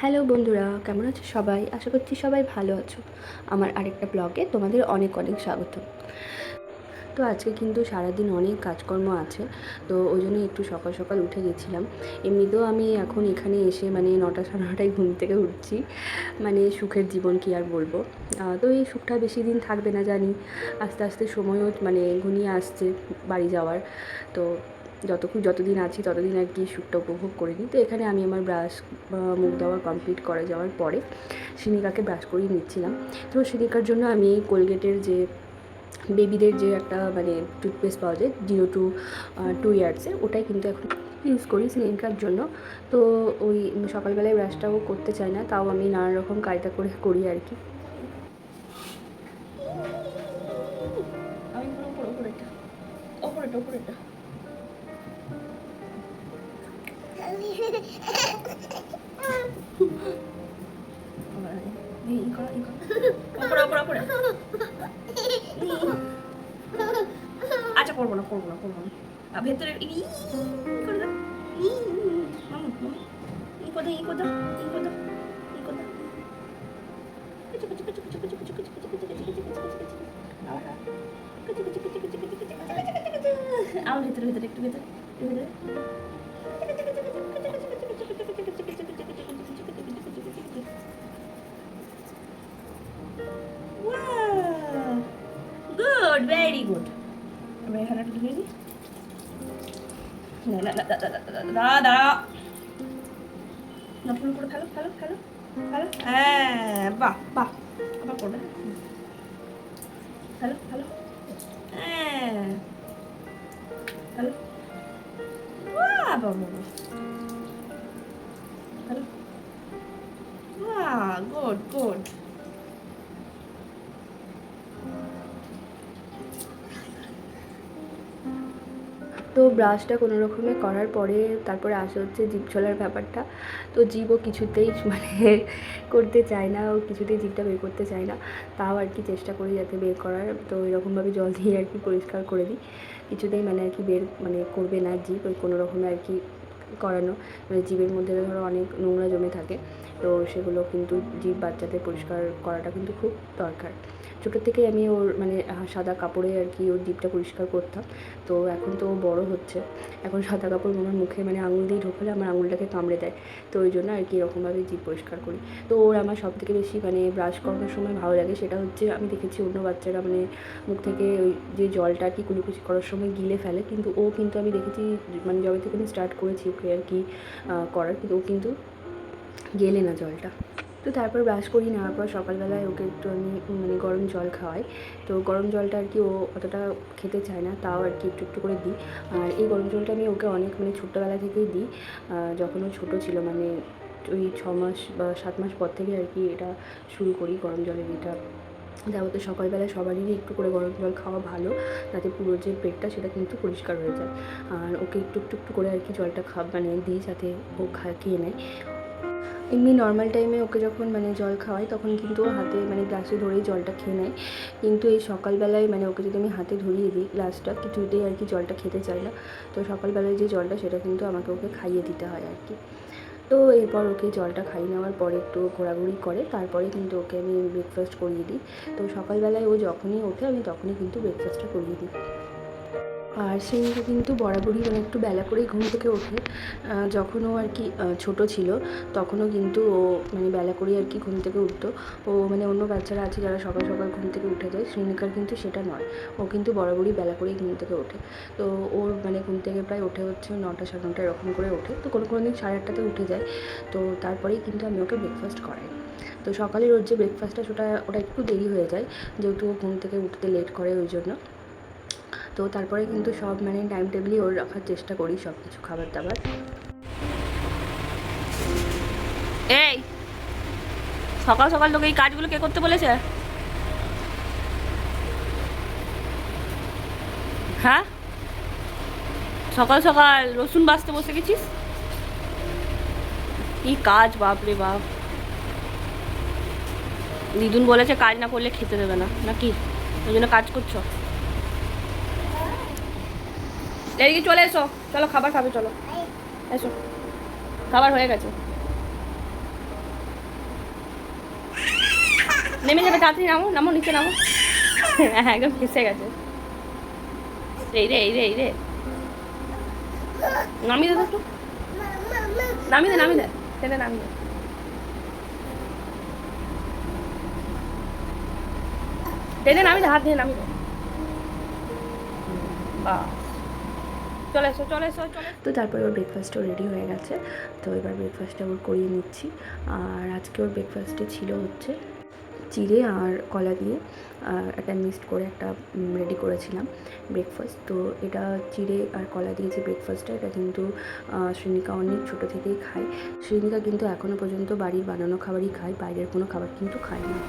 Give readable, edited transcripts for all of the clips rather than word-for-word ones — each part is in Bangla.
হ্যালো বন্ধুরা, কেমন আছো সবাই? আশা করছি সবাই ভালো আছো। আমার আরেকটা ব্লগে তোমাদের অনেক অনেক স্বাগত। তো আজকে কিন্তু সারাদিন অনেক কাজকর্ম আছে, তো ওই জন্য একটু সকাল সকাল উঠে গেছিলাম। এমনিতেও আমি এখন এখানে এসে মানে 9টা সাড়ে 9টায় ঘুম থেকে উঠছি। মানে সুখের জীবন কি আর বলবো। তো এই সুখটা বেশি দিন থাকবে না জানি। আস্তে আস্তে সময়ও মানে ঘনিয়ে আসছে বাড়ি যাওয়ার। তো যতদিন আছি ততদিন আর কি সুখটা উপভোগ করে নিই। তো এখানে আমি আমার ব্রাশ মুখ দেওয়া কমপ্লিট করে যাওয়ার পরে সিনিকাকে ব্রাশ করিয়ে নিচ্ছিলাম। তো সিনিকার জন্য আমি কোলগেটের যে বেবিদের যে একটা মানে টুথপেস্ট পাওয়া যায় 0 to 2 ইয়ার্সের, ওটাই কিন্তু এখন ইউজ করি সিনিকার জন্য। তো ওই সকালবেলায় ব্রাশটাও করতে চাই না, তাও আমি নানা রকম কায়দা করে করি আর কি। আচ্ছা, করবো না ভেতরে আমার ভেতরে একটু ভেতরে গুড, ভেরি গুড। আমরা এখানে একটু ঢুকিয়ে দিই। দাঁড়া নতুন করে ফেলো। হ্যাঁ, বাহ আবার করবে। হ্যালো হ্যাঁ, হ্যালো বাবা হ্যালো, গুড। তো ব্রাশটা কোনো রকমে করার পরে তারপরে আসে হচ্ছে জিভ ছলার ব্যাপারটা। তো জিভও কিছুতেই মানে করতে চায় না, ও কিছুতেই জিভটা বের করতে চায় না। তাও আর কি চেষ্টা করি যাতে বের করার। তো এরকমভাবে জল দিয়ে আর কি পরিষ্কার করে দিই। কিছুতেই মানে আর কি বের মানে করবে না জিভ, ওই কোনো রকমে আর কি করানো। মানে জিভের মধ্যে ধরো অনেক নোংরা জমে থাকে, তো সেগুলো কিন্তু জিভ বাচ্চাদের পরিষ্কার করাটা কিন্তু খুব দরকার। ছোটোর থেকেই আমি ওর মানে সাদা কাপড়ে আর কি ওর জিভটা পরিষ্কার করতাম। তো এখন তো ও বড়ো হচ্ছে, এখন সাদা কাপড় আমার মুখে মানে আঙুল দিয়ে ঢোকালে আমার আঙুলটাকে কামড়ে দেয়। তো ওই জন্য আর কি এরকমভাবে জিভ পরিষ্কার করি। তো ওর আমার সবথেকে বেশি মানে ব্রাশ করানোর সময় ভালো লাগে সেটা হচ্ছে, আমি দেখেছি অন্য বাচ্চারা মানে মুখ থেকে ওই যে জলটা আর কি কুলুকুচি করার সময় গিলে ফেলে, কিন্তু ও কিন্তু আমি দেখেছি মানে যবে থেকে আমি স্টার্ট করেছি ওকে আর কি করার, কিন্তু ও কিন্তু গেলে না জলটা। তো তারপর ব্রাশ করিয়ে নেওয়ার পর সকালবেলায় ওকে একটু আমি মানে গরম জল খাওয়াই। তো গরম জলটা আর কি ও অতটা খেতে চায় না, তাও আর কি একটু করে দিই। আর এই গরম জলটা আমি ওকে অনেক মানে ছোট্টোবেলা থেকেই দিই। যখন ও ছোটো ছিল মানে ওই 6 মাস বা 7 মাস পর থেকে আর কি এটা শুরু করি গরম জলের এটা দেওয়া। তো সকালবেলা সবারই একটু করে গরম জল খাওয়া ভালো, তাতে পুরো যে পেটটা সেটা কিন্তু পরিষ্কার হয়ে যায়। আর ওকে একটু করে আর কি জলটা মানে দিই যাতে ও খেয়ে নেয়। এমনি নর্মাল টাইমে ওকে যখন মানে জল খাওয়াই তখন কিন্তু ও হাতে মানে গ্লাসে ধরেই জলটা খেয়ে নেয়, কিন্তু এই সকালবেলায় মানে ওকে যদি আমি হাতে ধরিয়ে দিই গ্লাসটা, কিছুতেই আর কি জলটা খেতে চায় না। তো সকালবেলায় যে জলটা সেটা কিন্তু আমাকে ওকে খাইয়ে দিতে হয় আর কি। তো এরপর ওকে জলটা খাইয়ে নেওয়ার পরে একটু ঘোরাঘুরি করে তারপরে কিন্তু ওকে আমি ব্রেকফাস্ট করিয়ে দিই। তো সকালবেলায় ও যখনই ওঠে আমি তখনই কিন্তু ব্রেকফাস্টটা করিয়ে দিই। আর সিংহটা কিন্তু বরাবরই মানে একটু বেলা করেই ঘুম থেকে ওঠে। যখন ও আর কি ছোটো ছিল তখনও কিন্তু ও মানে বেলা করেই আর কি ঘুম থেকে উঠতো। ও মানে অন্য বাচ্চারা আছে যারা সকাল সকাল ঘুম থেকে উঠে যায়, শ্রীনিকার কিন্তু সেটা নয়। ও কিন্তু বরাবরই বেলা করেই ঘুম থেকে ওঠে। তো ওর মানে ঘুম থেকে প্রায় ওঠে হচ্ছে 9টা সাড়ে 9টা এরকম করে ওঠে। তো কোনো দিন 8:30-তে উঠে যায়। তো তারপরেই কিন্তু আমি ওকে ব্রেকফাস্ট করাই। তো সকালের ওর যে ব্রেকফাস্টটা ওটা একটু দেরি হয়ে যায়, যেহেতু ও ঘুম থেকে উঠতে লেট করে ওই জন্য। তো তারপরে কিন্তু সব মানে টাইম টেবিলই ওর রাখার চেষ্টা করি সব কিছু খাবার দাবার। এই সকাল সকাল তোকে এই কাজগুলো কে করতে বলেছে? হ্যাঁ, সকাল সকাল রসুন বাছতে বসে গেছিস? কি কাজ, বাপরে বাপ। দিদুন বলেছে কাজ না করলে খেতে দেবে না নাকি, ওই জন্য কাজ করছো? এদিকে চলে এসো, চলো খাবার খাবে, চলো এসো, খাবার হয়ে গেছে। নেমে যাবে, তাড়াতাড়ি নামো, নামো, নিচে নামো। হ্যাঁ, একদম ফেসে গেছে। এই রে, এই রে, এই রে, নামিয়ে দে একটু, নামিয়ে দে, নামিয়ে দে, টেনে নামিয়ে দে। টেনে নামিয়ে দে, হাত দিয়ে নামিয়ে দে। বাহ, চলে এসো, চলে এসো, চলে। তো তারপরে ওর ব্রেকফাস্টও রেডি হয়ে গেছে, তো এবার ব্রেকফাস্টটা ওর করিয়ে নিচ্ছি। আর আজকে ওর ব্রেকফাস্টে ছিল হচ্ছে চিড়ে আর কলা দিয়ে একটা মিক্সড করে একটা রেডি করেছিলাম ব্রেকফাস্ট। তো এটা চিড়ে আর কলা দিয়ে যে ব্রেকফাস্টটা, এটা কিন্তু শ্রীনিকা অনেক ছোটো থেকেই খায়। শ্রীনিকা কিন্তু এখনও পর্যন্ত বাড়ির বানানো খাবারই খায়, বাইরের কোনো খাবার কিন্তু খায় না।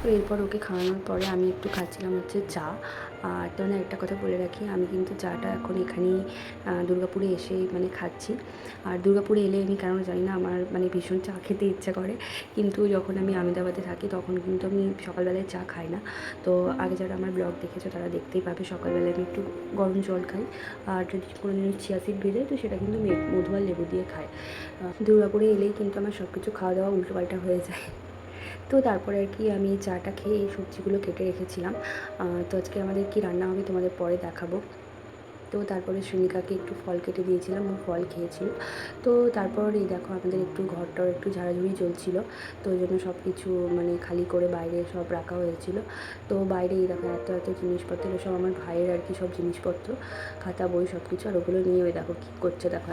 তো এরপর ওকে খাওয়ানোর পরে আমি একটু খাচ্ছিলাম হচ্ছে চা। আর তো না, একটা কথা বলে রাখি, আমি কিন্তু চাটা এখন এখানেই দুর্গাপুরে এসে মানে খাচ্ছি। আর দুর্গাপুরে এলে আমি কেন জানি না আমার মানে ভীষণ চা খেতে ইচ্ছা করে, কিন্তু যখন আমি আহমেদাবাদে থাকি তখন কিন্তু আমি সকালবেলায় চা খাই না। তো আগে যারা আমার ব্লগ দেখেছো তারা দেখতেই পাবে, সকালবেলায় আমি একটু গরম জল খাই, আর যদি কোনো দিন চিয়া সিড ভেজাই তো সেটা কিন্তু মধু আর লেবু দিয়ে খাই। দুর্গাপুরে এলেই কিন্তু আমার সব কিছু খাওয়া দাওয়া উল্টোপাল্টা হয়ে যায়। তো তারপরে আর কি আমি চাটা খেয়ে এই সবজিগুলো কেটে রেখেছিলাম। তো আজকে আমাদের কি রান্না হবে তোমাদের পরে দেখাবো। তো তারপরে শ্রীনিকাকে একটু ফল কেটে দিয়েছিলাম, ও ফল খেয়েছিল। তো তারপর এই দেখো আমাদের একটু ঘরটাও একটু ঝাড়াঝুড়ি চলছিল, তো ওই জন্য সব কিছু মানে খালি করে বাইরে সব রাখা হয়েছিল। তো বাইরে এই দেখো এত এত জিনিসপত্র, সব আমার ভাইয়ের আর কি সব জিনিসপত্র, খাতা বই সব কিছু, আর ওগুলো নিয়ে ওই দেখো কী করছে দেখো।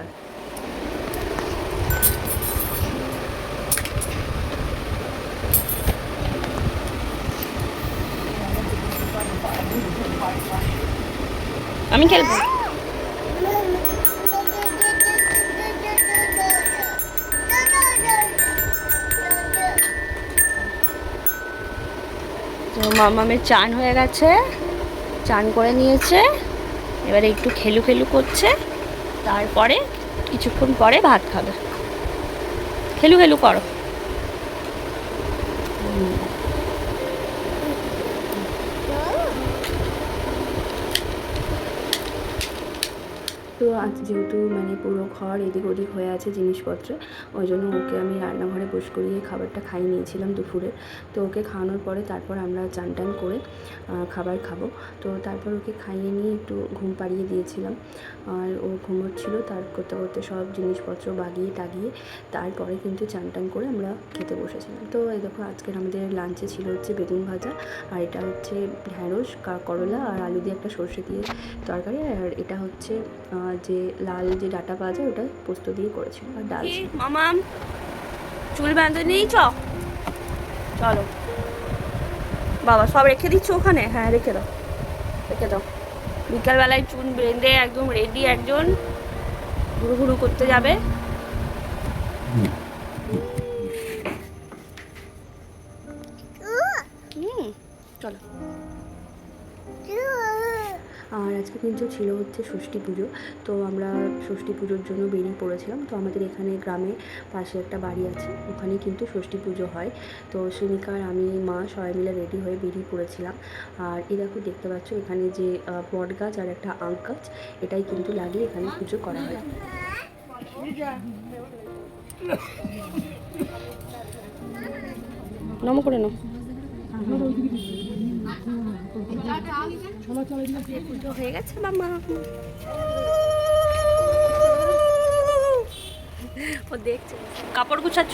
আমি খেলবো। তো মামামের চান হয়ে গেছে, চান করে নিয়েছে, এবারে একটু খেলু খেলু করছে, তারপরে কিছুক্ষণ পরে ভাত খাবে। খেলু খেলু করো। তো আজ যেহেতু মানে পুরো ঘর এদিক ওদিক হয়ে আছে জিনিসপত্রে, ওই জন্য ওকে আমি রান্নাঘরে বসে করিয়ে খাবারটা খাইয়ে নিয়েছিলাম দুপুরে। তো ওকে খাওয়ানোর পরে তারপর আমরা চান টান করে খাবার খাবো। তো তারপর ওকে খাইয়ে নিয়ে একটু ঘুম পাড়িয়ে দিয়েছিলাম, আর ও ঘুমোচ্ছিল। তার করতে করতে সব জিনিসপত্র বাগিয়ে টাগিয়ে তারপরে কিন্তু চান টান করে আমরা খেতে বসেছিলাম। তো এই দেখো আজকের আমাদের লাঞ্চে ছিল হচ্ছে বেগুন ভাজা, আর এটা হচ্ছে ঢ্যাঁড়স, করলা আর আলু দিয়ে একটা সর্ষে দিয়ে তরকারি, আর এটা হচ্ছে যে লাল যে ডাটা পাওয়া যায় ওটা পোস্ত দিয়ে করেছিল, আর ডাল। মামাম চুল বাঁধে নেই, চলো বাবা, সব রেখে দিচ্ছ ওখানে? হ্যাঁ রেখে দাও, রেখে দাও। বিকালবেলায় চুল বেঁধে একদম রেডি একজন ঘুরু ঘুরু করতে যাবে। চলো। আর আজকে কিন্তু ছিল হচ্ছে ষষ্ঠী পুজো, তো আমরা ষষ্ঠী পুজোর জন্য বেরিয়ে পড়েছিলাম। তো আমাদের এখানে গ্রামে পাশে একটা বাড়ি আছে, ওখানে কিন্তু ষষ্ঠী পুজো হয়। তো শ্রীনিকার আমি মা সবাই মিলে রেডি হয়ে বেরিয়ে পড়েছিলাম। আর এই দেখো দেখতে পাচ্ছ এখানে যে বট গাছ আর একটা আখ গাছ, এটাই কিন্তু লাগিয়ে এখানে পুজো করা হয়। নম করে নাও। পুজো হয়ে গেছে মামা, ও দেখছে। কাপড় গুছাচ্ছ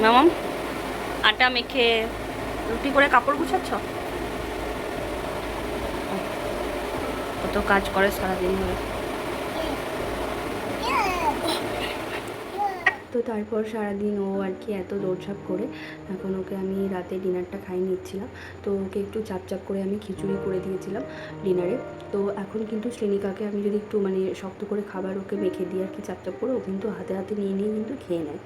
মামাম? আটা মেখে রুটি করে কাপড় গুছাচ্ছ? কত কাজ করে সারাদিন ধরে। তো তারপর সারাদিন ও আর কি এত দৌড়ঝাঁপ করে এখন ওকে আমি রাতে ডিনারটা খাইয়ে নিচ্ছিলাম। তো ওকে একটু চাপ চাপ করে আমি খিচুড়ি করে দিয়েছিলাম ডিনারে। তো এখন কিন্তু শ্রেণিকাকে আমি যদি একটু মানে শক্ত করে খাবার ওকে মেখে দিই আর কি চাপ চাপ করে, ও কিন্তু হাতে হাতে নিয়ে নিয়ে কিন্তু খেয়ে নেয়।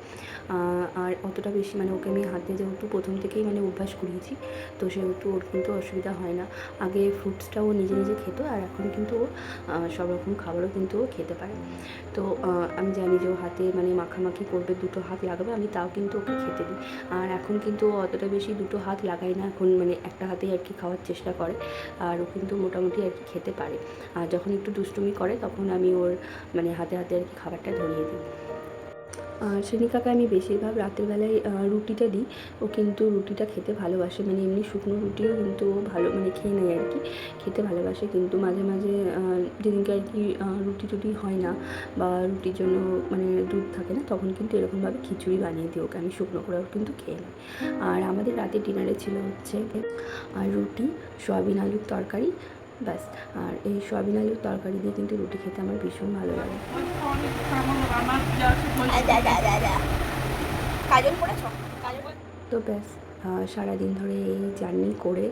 আর অতটা বেশি মানে ওকে আমি হাতে যেহেতু প্রথম থেকেই মানে অভ্যাস করিয়েছি, তো সেহেতু ওর কিন্তু অসুবিধা হয় না। আগে ফ্রুটসটাও নিজে নিজে খেত, আর এখন কিন্তু ও সব রকম খাবারও কিন্তু ও খেতে পারে। তো আমি জানি যে ও হাতে মানে মাখামাখি করবে, দুটো হাত লাগাবে, আমি তাও কিন্তু ওকে খেতে দিই। আর এখন কিন্তু ও অতটা বেশি দুটো হাত লাগাই না, এখন মানে একটা হাতেই আর কি খাওয়ার চেষ্টা করে। আর ও কিন্তু মোটামুটি আর কি খেতে পারে। আর যখন একটু দুষ্টুমি করে তখন আমি ওর মানে হাতে হাতে আর কি খাবারটা ধরিয়ে দিই। শ্রেণিকাকে আমি বেশিরভাগ রাতের বেলায় রুটিটা দিই। ও কিন্তু রুটিটা খেতে ভালোবাসে, মানে এমনি শুকনো রুটিও কিন্তু ও ভালো মানে খেয়ে নেয় আর কি, খেতে ভালোবাসে। কিন্তু মাঝে মাঝে যেদিনকে আর কি রুটি টুটি হয় না বা রুটির জন্য মানে দুধ থাকে না, তখন কিন্তু এরকমভাবে খিচুড়ি বানিয়ে দিই ওকে আমি শুকনো করে, ওর কিন্তু খেয়ে নেয়। আর আমাদের রাতে ডিনারে ছিল হচ্ছে রুটি, সয়াবিন আলুর তরকারি, ব্যাস। আর এই সয়াবিন আলুর তরকারি দিয়ে কিন্তু রুটি খেতে আমার ভীষণ ভালো লাগে। তো ব্যাস, সারাদিন ধরে এই জার্নি করে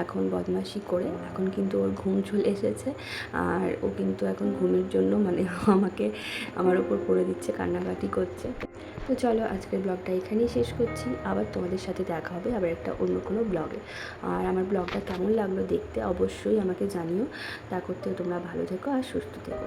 এখন বদমাইশি করে এখন কিন্তু ওর ঘুম চলে এসেছে। আর ও কিন্তু এখন ঘুমের জন্য মানে আমাকে আমার ওপর পড়ে দিচ্ছে, কান্নাকাটি করছে। তো চলো আজকের ব্লগটা এখানেই শেষ করছি, আবার তোমাদের সাথে দেখা হবে আবার একটা অন্য কোনো ব্লগে। আর আমার ব্লগটা কেমন লাগলো দেখতে অবশ্যই আমাকে জানিও। তা করতেও তোমরা ভালো থেকো আর সুস্থ থেকো।